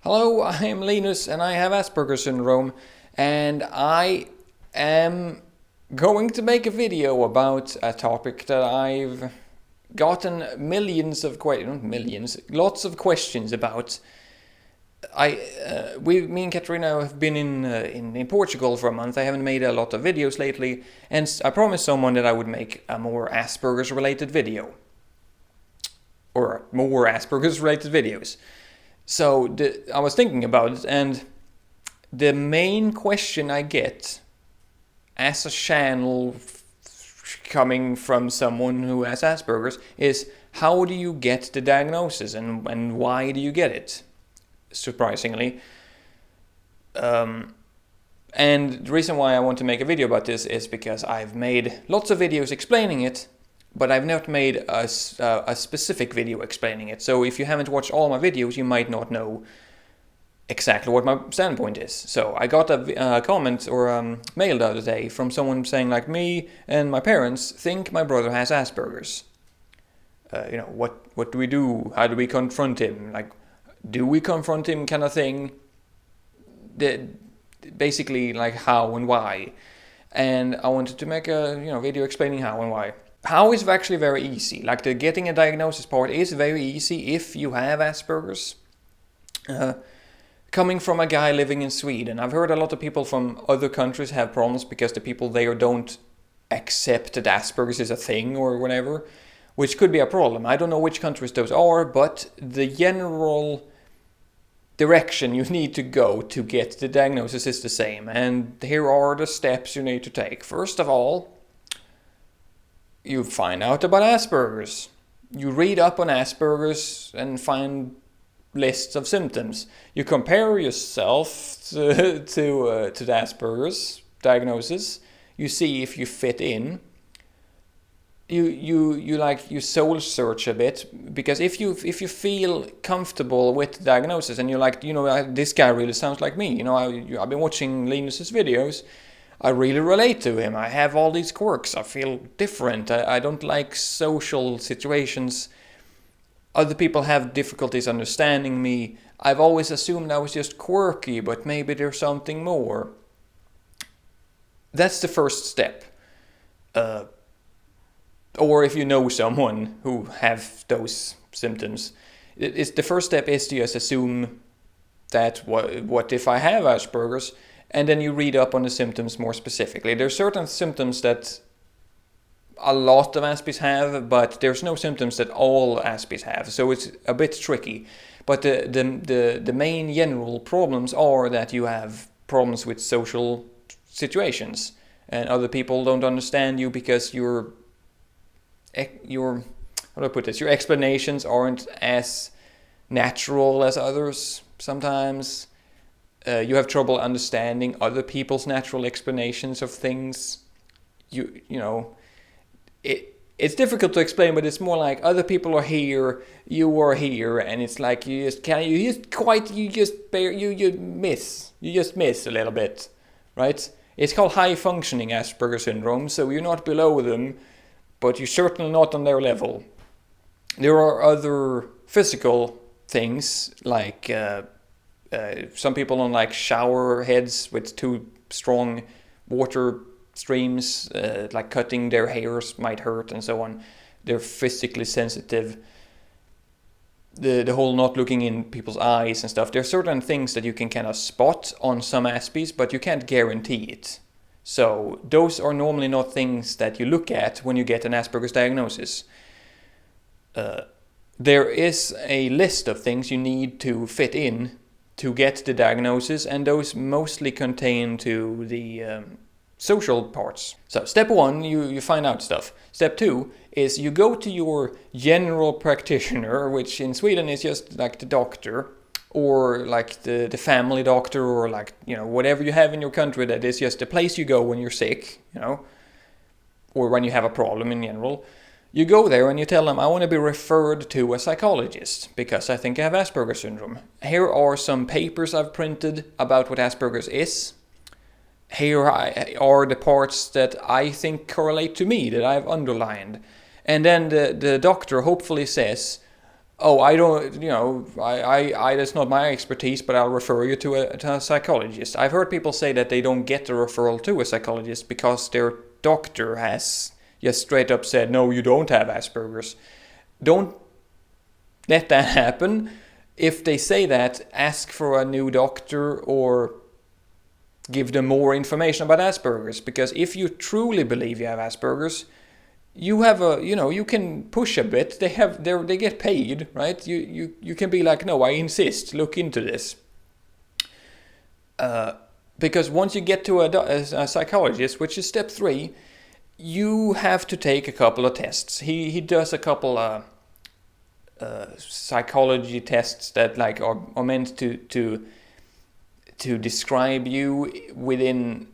Hello, I am Linus and I have Asperger syndrome, and I am going to make a video about a topic that I've gotten lots of questions about. Me and Katrina have been in Portugal for a month. I haven't made a lot of videos lately, and I promised someone that I would make a more Asperger's related video. Or more Asperger's related videos. So I was thinking about it, and the main question I get as a channel coming from someone who has Asperger's is, how do you get the diagnosis and why do you get it? Surprisingly. And the reason why I want to make a video about this is because I've made lots of videos explaining it, but I've not made a specific video explaining it. So if you haven't watched all my videos, you might not know exactly what my standpoint is. So I got a comment or mail the other day from someone saying, like, me and my parents think my brother has Asperger's. What do we do? How do we confront him? Like, do we confront him, kind of thing? Basically, like, how and why. And I wanted to make a video explaining how and why. How is actually very easy. Like, the getting a diagnosis part is very easy if you have Asperger's. Coming from a guy living in Sweden, I've heard a lot of people from other countries have problems because the people there don't accept that Asperger's is a thing or whatever, which could be a problem. I don't know which countries those are, but the general direction you need to go to get the diagnosis is the same. And here are the steps you need to take. First of all, you find out about Asperger's. You read up on Asperger's and find lists of symptoms. You compare yourself to the Asperger's diagnosis. You see if you fit in. You soul search a bit, because if you feel comfortable with the diagnosis and you're like, this guy really sounds like me. I've been watching Linus's videos. I really relate to him. I have all these quirks. I feel different. I don't like social situations. Other people have difficulties understanding me. I've always assumed I was just quirky, but maybe there's something more. That's the first step. Or if you know someone who have those symptoms, the first step is to just assume that what if I have Asperger's? And then you read up on the symptoms more specifically. There are certain symptoms that a lot of Aspies have, but there's no symptoms that all Aspies have. So it's a bit tricky. But the main general problems are that you have problems with social situations, and other people don't understand you because your how do I put this? Your explanations aren't as natural as others sometimes. You have trouble understanding other people's natural explanations of things. It's difficult to explain, but it's more like other people are here, you are here, and it's like you just miss a little bit, right? It's called High-Functioning Asperger syndrome, so you're not below them, but you're certainly not on their level. There are other physical things, like some people on like shower heads with too strong water streams, like cutting their hairs might hurt and so on. They're physically sensitive. The whole not looking in people's eyes and stuff. There are certain things that you can kind of spot on some Aspies, but you can't guarantee it. So those are normally not things that you look at when you get an Asperger's diagnosis. There is a list of things you need to fit in to get the diagnosis, and those mostly contain to the social parts. So step 1, you find out stuff. Step 2 is you go to your general practitioner, which in Sweden is just like the doctor, or like the family doctor, or like, whatever you have in your country that is just the place you go when you're sick, or when you have a problem in general. You go there and you tell them, I want to be referred to a psychologist because I think I have Asperger syndrome. Here are some papers I've printed about what Asperger's is. Here are the parts that I think correlate to me, that I've underlined. And then the doctor hopefully says, oh, I don't, I that's not my expertise, but I'll refer you to a psychologist. I've heard people say that they don't get a referral to a psychologist because their doctor has just straight up said, no, you don't have Asperger's. Don't let that happen. If they say that, ask for a new doctor or give them more information about Asperger's. Because if you truly believe you have Asperger's, you have you can push a bit. They get paid, right? You can be like, no, I insist, look into this. Because once you get to a psychologist, which is step 3, you have to take a couple of tests. He does a couple psychology tests that like are meant to describe you within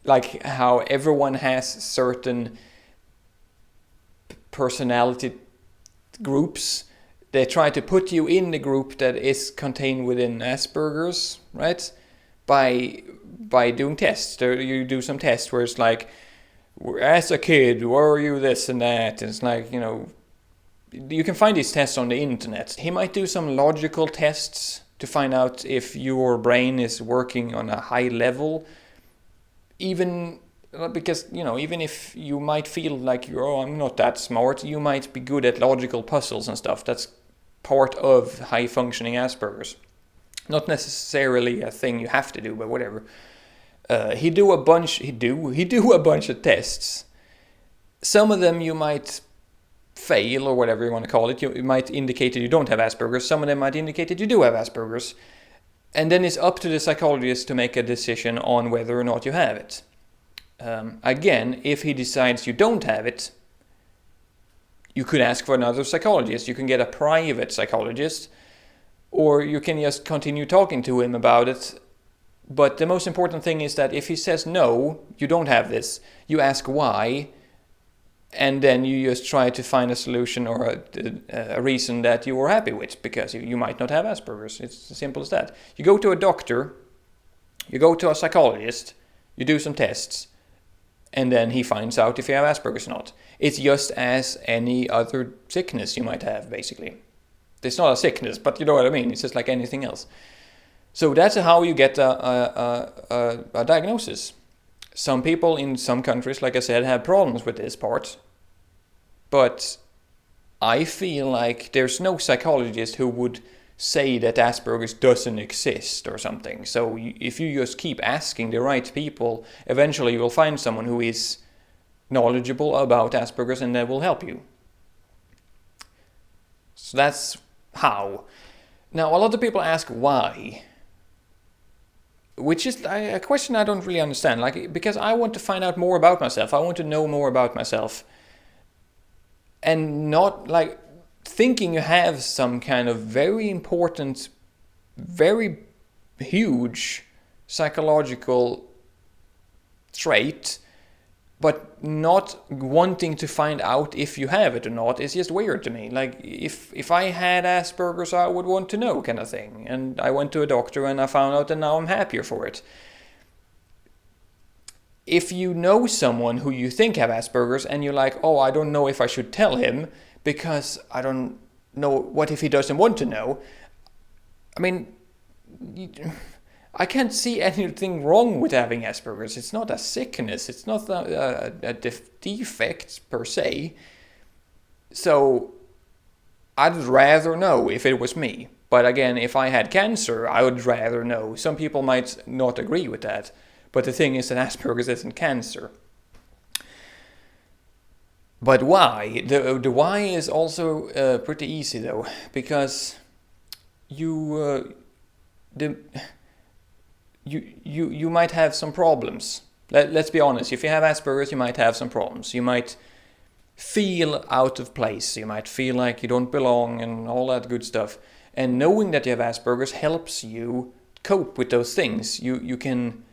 like how everyone has certain personality groups. They try to put you in the group that is contained within Asperger's, right? By doing tests. You do some tests where it's like, as a kid, were you this and that? And it's like, you can find these tests on the internet. He might do some logical tests to find out if your brain is working on a high level. Even because, even if you might feel like I'm not that smart, you might be good at logical puzzles and stuff. That's part of high-functioning Asperger's. Not necessarily a thing you have to do, but whatever. He do a bunch of tests. Some of them you might fail, or whatever you want to call it. It might indicate that you don't have Asperger's. Some of them might indicate that you do have Asperger's. And then it's up to the psychologist to make a decision on whether or not you have it. Again, if he decides you don't have it, you could ask for another psychologist. You can get a private psychologist, or you can just continue talking to him about it. But the most important thing is that if he says no, you don't have this, you ask why, and then you just try to find a solution or a reason that you are happy with, because you might not have Asperger's. It's as simple as that. You go to a doctor, you go to a psychologist, you do some tests, and then he finds out if you have Asperger's or not. It's just as any other sickness you might have, basically. It's not a sickness, but you know what I mean. It's just like anything else. So that's how you get a diagnosis. Some people in some countries, like I said, have problems with this part. But I feel like there's no psychologist who would say that Asperger's doesn't exist or something. So if you just keep asking the right people, eventually you will find someone who is knowledgeable about Asperger's and that will help you. So that's how. Now, a lot of people ask why, which is a question I don't really understand. Because I want to find out more about myself. I want to know more about myself. And not thinking you have some kind of very important, very huge psychological trait, but not wanting to find out if you have it or not is just weird to me. Like, if I had Asperger's, I would want to know, kind of thing. And I went to a doctor and I found out, and now I'm happier for it. If you know someone who you think have Asperger's and you're like, oh, I don't know if I should tell him because I don't know, what if he doesn't want to know? I mean, I can't see anything wrong with having Asperger's. It's not a sickness. It's not a defect per se. So I'd rather know if it was me. But again, if I had cancer, I would rather know. Some people might not agree with that. But the thing is that Asperger's isn't cancer. But why? The why is also pretty easy though, because you might have some problems. Let's be honest. If you have Asperger's, you might have some problems. You might feel out of place. You might feel like you don't belong and all that good stuff. And knowing that you have Asperger's helps you cope with those things. You can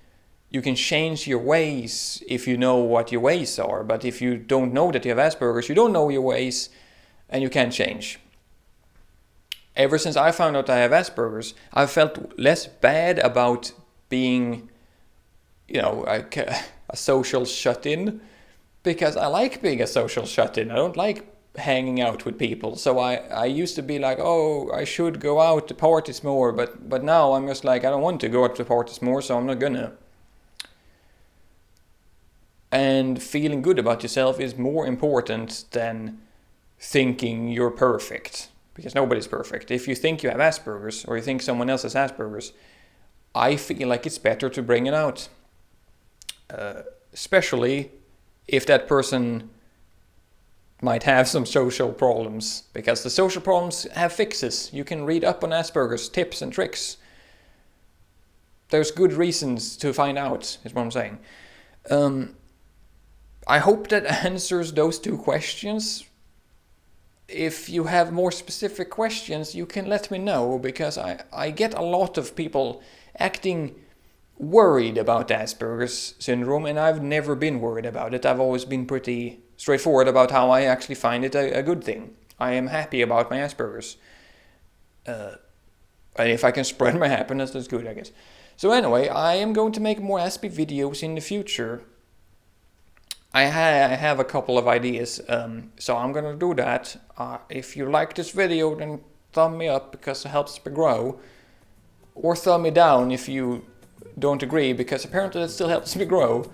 change your ways if you know what your ways are. But if you don't know that you have Asperger's, you don't know your ways and you can't change. Ever since I found out I have Asperger's, I've felt less bad about being, a social shut-in, because I like being a social shut-in. I don't like hanging out with people. So I used to be like, oh, I should go out to parties more, but now I'm just like, I don't want to go out to parties more, so I'm not gonna. And feeling good about yourself is more important than thinking you're perfect, because nobody's perfect. If you think you have Asperger's, or you think someone else has Asperger's, I feel like it's better to bring it out. Especially if that person might have some social problems, because the social problems have fixes. You can read up on Asperger's, tips and tricks. There's good reasons to find out, is what I'm saying. I hope that answers those 2 questions. If you have more specific questions, you can let me know, because I get a lot of people acting worried about Asperger's syndrome, and I've never been worried about it. I've always been pretty straightforward about how I actually find it a good thing. I am happy about my Asperger's. And if I can spread my happiness, that's good, I guess. So anyway, I am going to make more Aspie videos in the future. I have a couple of ideas, so I'm gonna do that. If you like this video, then thumb me up, because it helps me grow. Or thumb me down if you don't agree, because apparently it still helps me grow.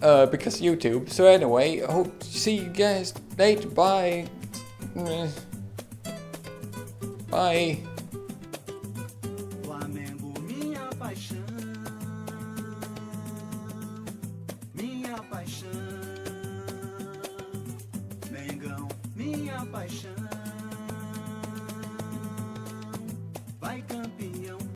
Because YouTube. So anyway, I hope to see you guys later. Bye. Bye. Flamengo, minha paixão, minha paixão. Mengão, minha paixão.